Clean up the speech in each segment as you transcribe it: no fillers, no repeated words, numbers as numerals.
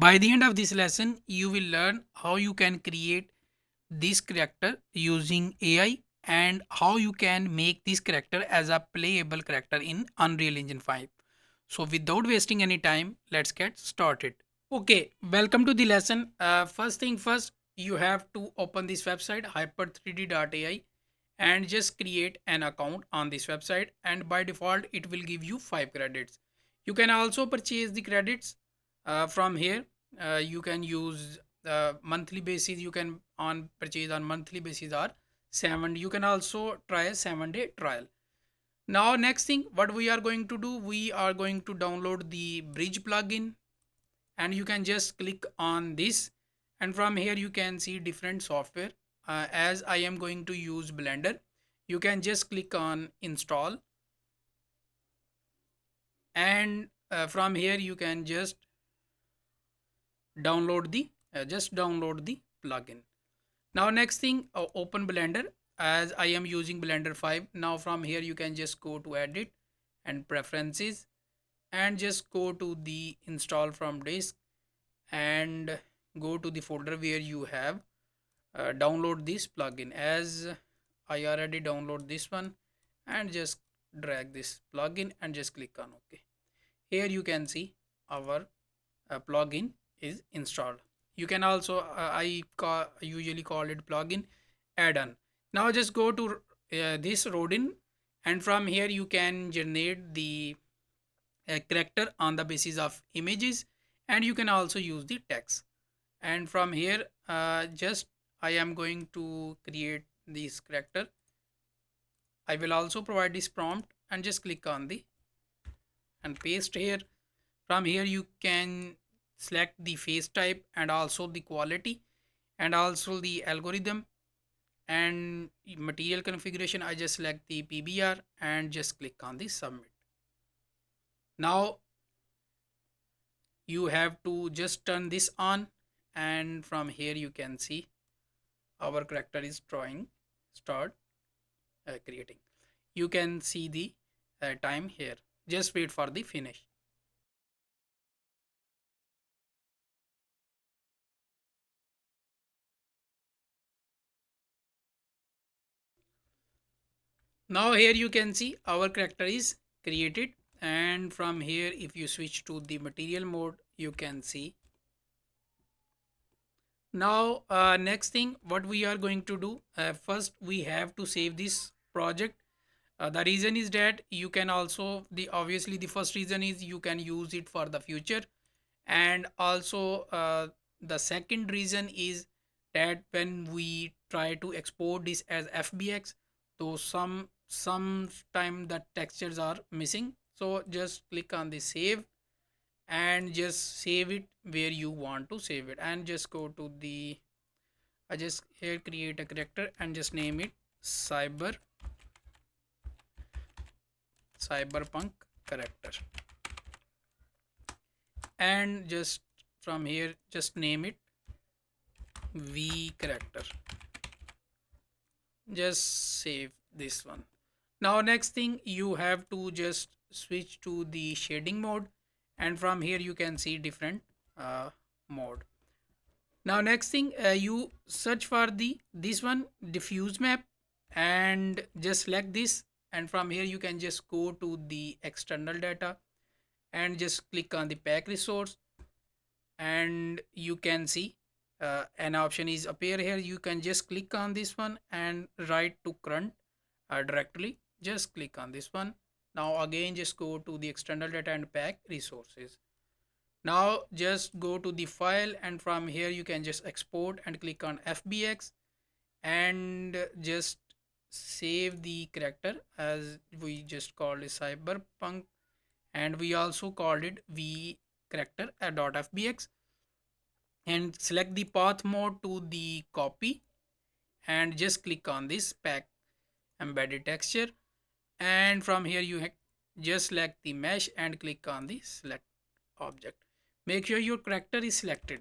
By the end of this lesson, you will learn how you can create this character using AI and how you can make this character as a playable character in Unreal Engine 5. So without wasting any time, let's get started. Okay, welcome to the lesson. First thing first, you have to open this website hyper3d.ai and just create an account on this website, and by default it will give you 5 credits. You can also purchase the credits from here. You can use monthly basis, you can on purchase on monthly basis or 7. You can also try a 7-day trial. Now next thing what we are going to do, we are going to download the bridge plugin, and you can just click on this, and from here you can see different software. As I am going to use Blender, you can just click on install, and from here you can just download the plugin. Now next thing, open Blender. As I am using Blender 5, now from here you can just go to edit and preferences, and just go to the install from disk, and go to the folder where you have download this plugin. As I already download this one, and just drag this plugin and just click on OK. Here you can see our plugin is installed. You can also usually call it plugin add-on. Now just go to this rodin, and from here you can generate the character on the basis of images, and you can also use the text. And from here just I am going to create this character. I will also provide this prompt, and just click on the and paste here. From here you can select the face type and also the quality and also the algorithm and material configuration. I just select the PBR and just click on the submit. Now you have to just turn this on, and from here you can see our character is drawing start creating. You can see the time here. Just wait for the finish. Now here you can see our character is created, and from here if you switch to the material mode you can see. Now next thing what we are going to do, first we have to save this project. The reason is that you can also obviously the first reason is you can use it for the future, and also the second reason is that when we try to export this as FBX, so sometime the textures are missing. So just click on the save and just save it where you want to save it, and just go to the I just here create a character and just name it cyberpunk character, and just from here just name it V character. Just save this one. Now next thing you have to just switch to the shading mode, and from here you can see different mode. Now next thing, you search for the this one diffuse map, and just select this, and from here you can just go to the external data and just click on the pack resource, and you can see an option is appear here. You can just click on this one and write to current directly. Just click on this one. Now again just go to the external data and pack resources. Now just go to the file, and from here you can just export and click on FBX, and just save the character as we just called it cyberpunk, and we also called it v character .fbx, and select the path mode to the copy, and just click on this pack embedded texture, and from here you just select the mesh and click on the select object. Make sure your character is selected.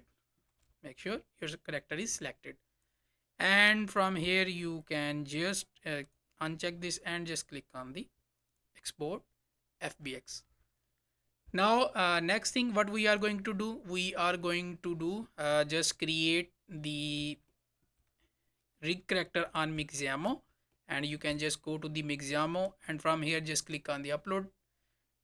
Make sure your character is selected, and from here you can just uncheck this and just click on the export FBX. Now next thing what we are going to do, just create the rig character on Mixamo, and you can just go to the Mixamo, and from here just click on the upload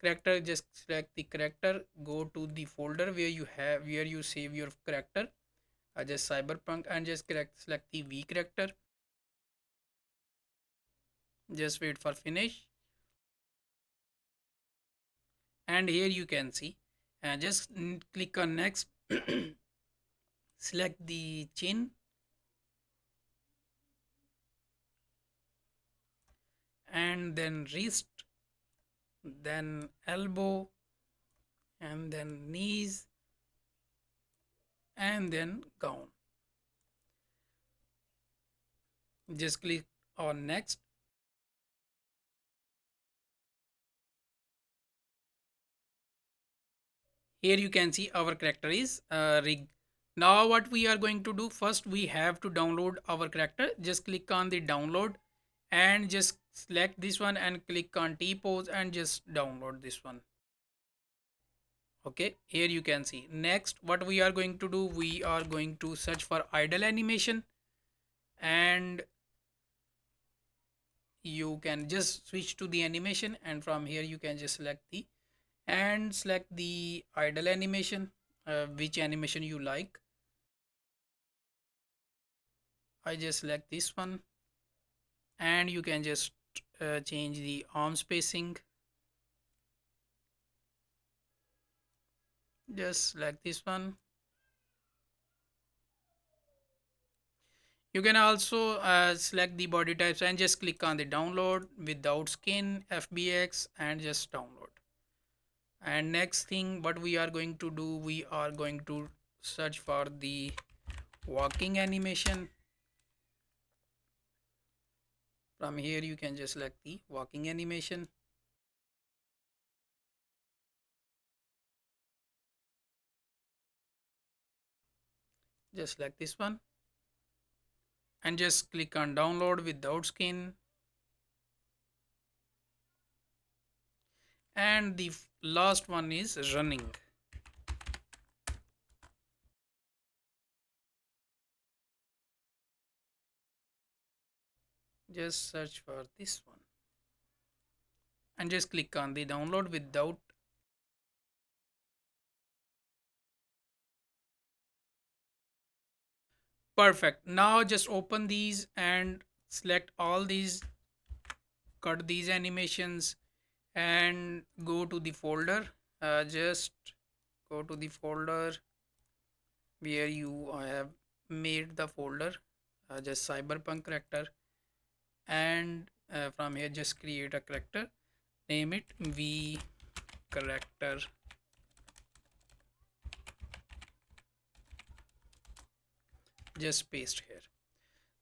character, just select the character, go to the folder where you save your character, just cyberpunk, and just select the V character, just wait for finish, and here you can see, just click on next, select the chin, and then wrist, then elbow, and then knees, and then gown. Just click on next. Here you can see our character is rig. Now what we are going to do, first we have to download our character. Just click on the download and just select this one and click on T pose and just download this one. Okay, here you can see. Next what we are going to do, we are going to search for idle animation, and you can just switch to the animation, and from here you can just select the idle animation, which animation you like. I just select this one, and you can just change the arm spacing, just select this one. You can also select the body types and just click on the download without skin FBX and just download. And next thing what we are going to do, we are going to search for the walking animation. From here you can just select the walking animation, just select this one, and just click on download without skin. And the last one is running. Just search for this one and just click on the download without. Perfect. Now just open these and select all these, cut these animations, and go to the folder. Just go to the folder where you have made the folder, just cyberpunk character, and from here just create a character, name it V character, just paste here.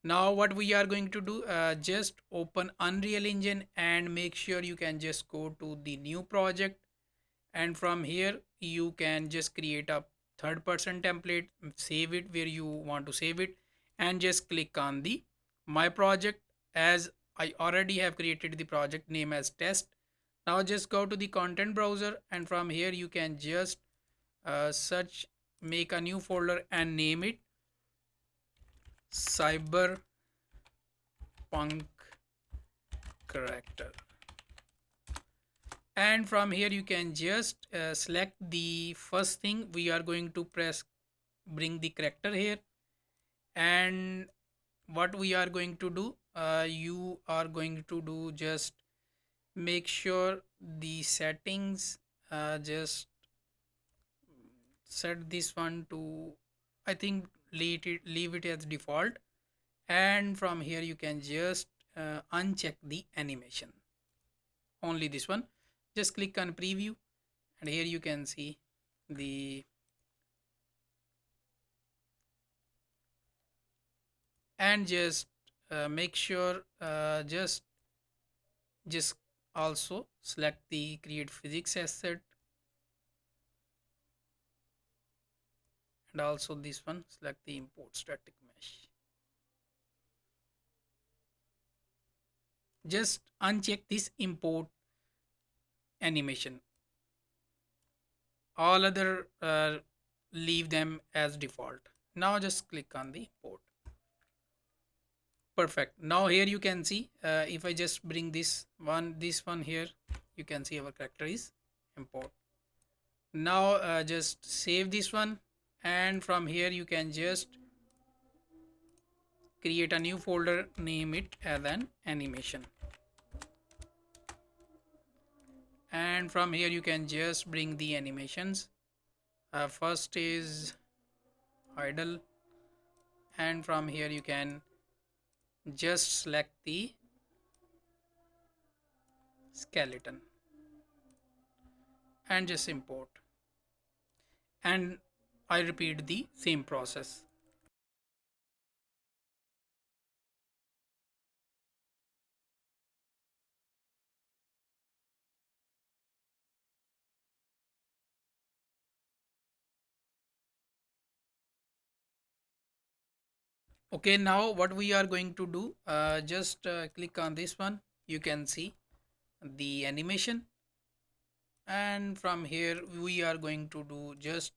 Now what we are going to do, just open Unreal Engine and make sure you can just go to the new project, and from here you can just create a third person template, save it where you want to save it, and just click on the my project. As I already have created the project name as test, now just go to the content browser, and from here you can just search, make a new folder and name it cyberpunk character, and from here you can just select the first thing. We are going to press bring the character here, and what we are going to do, you are going to do, just make sure the settings, just set this one to, I think leave it as default, and from here you can just uncheck the animation, only this one. Just click on preview, and here you can see the, and just make sure, just also select the create physics asset, and also this one select the import static mesh. Just uncheck this import animation. All other leave them as default. Now just click on the port. Perfect. Now here you can see if I just bring this one here, you can see our character is import. Now just save this one, and from here you can just create a new folder, name it as an animation, and from here you can just bring the animations. First is idle, and from here you can just select the skeleton and just import, and I repeat the same process. Okay, now what we are going to do, just click on this one, you can see the animation, and from here we are going to do just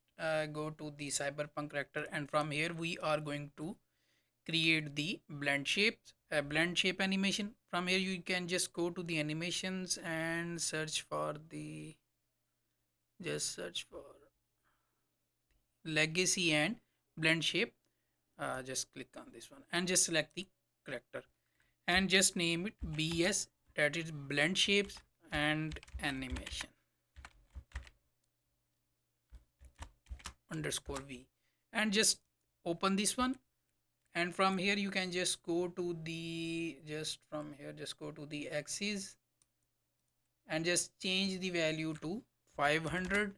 go to the cyberpunk character, and from here we are going to create the blend shape animation. From here you can just go to the animations and search for the just search for legacy and blend shape. Just click on this one and just select the character and just name it BS, that is blend shapes and animation underscore V, and just open this one, and from here you can just go to the just from here just go to the axis and just change the value to 500,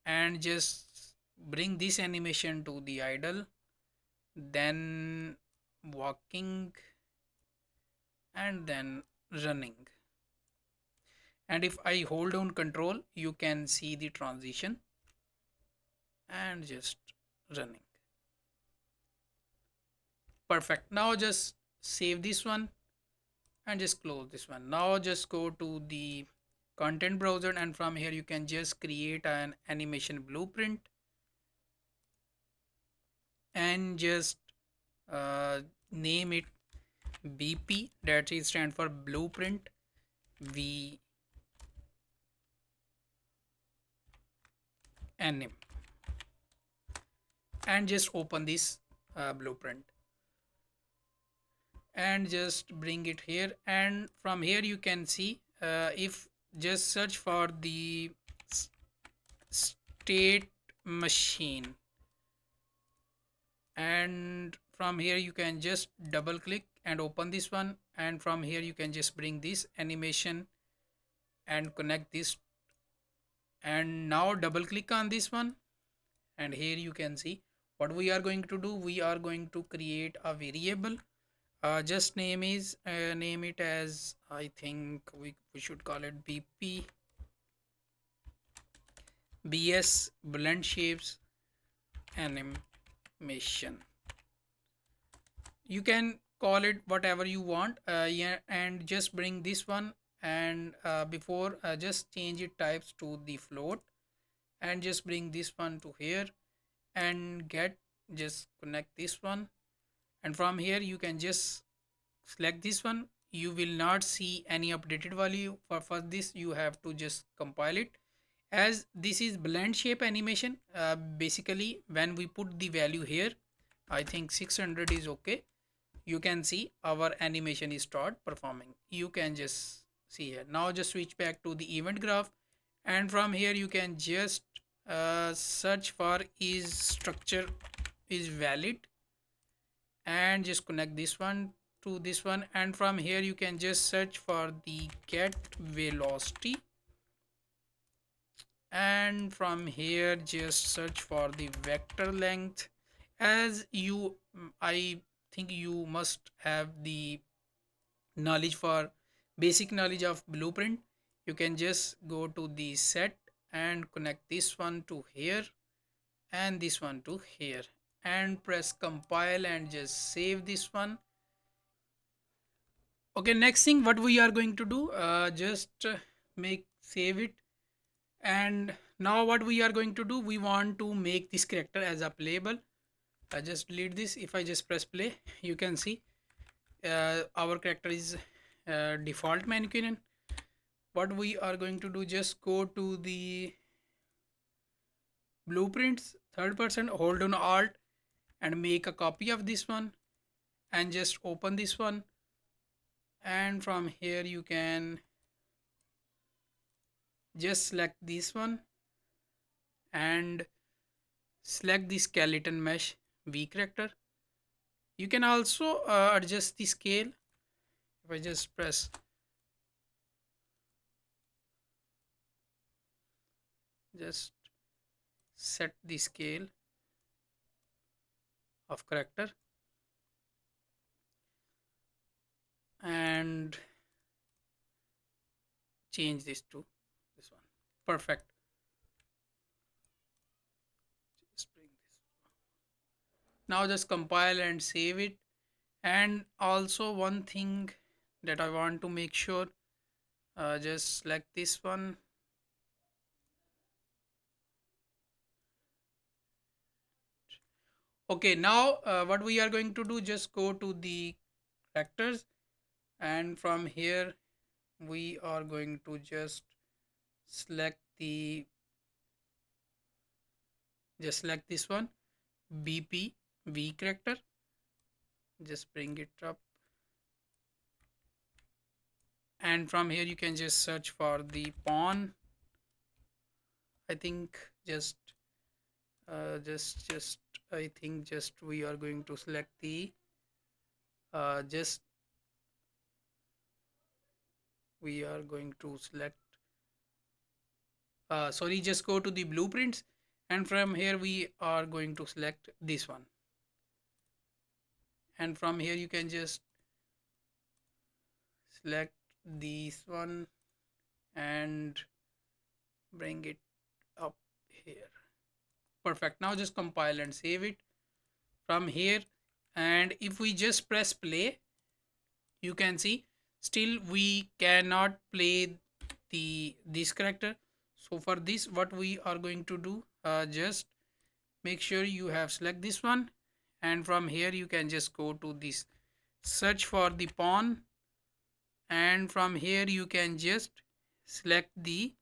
and just bring this animation to the idle, then walking, and then running, and if I hold down control you can see the transition and just running. Perfect. Now just save this one and just close this one. Now just go to the content browser, and from here you can just create an animation blueprint and just name it BP, that is stand for blueprint V anim, and just open this blueprint and just bring it here, and from here you can see if just search for the state machine, and from here you can just double click and open this one, and from here you can just bring this animation and connect this, and now double click on this one, and here you can see what we are going to do. We are going to create a variable, just name it as, I think we should call it BP BS blend shapes animation. You can call it whatever you want, yeah, and just bring this one, and before just change it types to the float, and just bring this one to here, and get just connect this one, and from here you can just select this one. You will not see any updated value. For this you have to just compile it, as this is blend shape animation. Basically when we put the value here, I think 600 is okay. You can see our animation is start performing. You can just see here. Now just switch back to the event graph, and from here you can just search for is structure is valid, and just connect this one to this one, and from here you can just search for the get velocity, and from here just search for the vector length. As you I think you must have the knowledge for basic knowledge of blueprint. You can just go to the set and connect this one to here and this one to here, and press compile and just save this one. Okay, next thing what we are going to do, just make save it, And now what we are going to do, we want to make this character as a playable. I just delete this. If I just press play, you can see our character is default mannequin. What we are going to do, just go to the blueprints, third person, hold on alt and make a copy of this one and just open this one, and from here you can just select this one and select the skeleton mesh V character. You can also adjust the scale. If I just press, just set the scale of character and change this to this one. Perfect. Just bring this. Now just compile and save it. And also one thing that I want to make sure, just select this one. Okay, now what we are going to do, just go to the characters, and from here we are going to just select the, just select this one, BP V character. Just bring it up, and from here you can just search for the pawn. I think just I think just we are going to select the just we are going to select sorry, just go to the blueprints, and from here we are going to select this one, and from here you can just select this one and bring it up here. Perfect. Now just compile and save it from here, and if we just press play, you can see still we cannot play this character. So for this, what we are going to do, just make sure you have select this one, and from here you can just go to this, search for the pawn, and from here you can just select the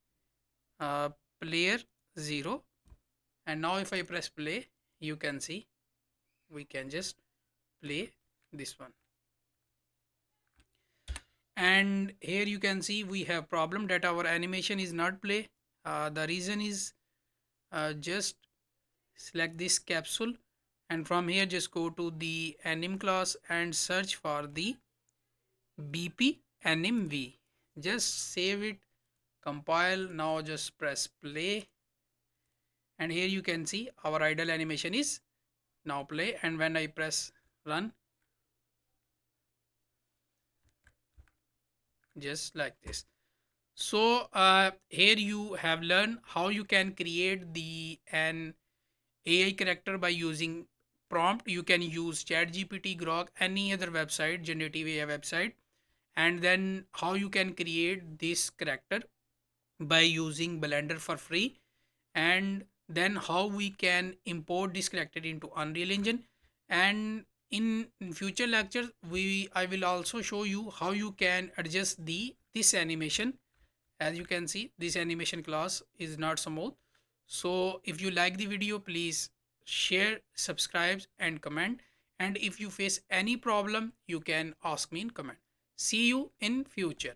uh, player 0, and now if I press play, you can see we can just play this one. And here you can see we have problem that our animation is not play. The reason is, just select this capsule, and from here just go to the anim class and search for the BP animv. Just save it, compile. Now just press play, and here you can see our idle animation is now play, and when I press run, just like this. So here you have learned how you can create the an AI character by using prompt. You can use ChatGPT, Grok, any other website, generative AI website, and then how you can create this character by using Blender for free, and then how we can import this character into Unreal Engine. And in future lectures, I will also show you how you can adjust this animation. As you can see, this animation class is not smooth. So if you like the video, please share, subscribe and comment, and if you face any problem, you can ask me in comment. See you in future.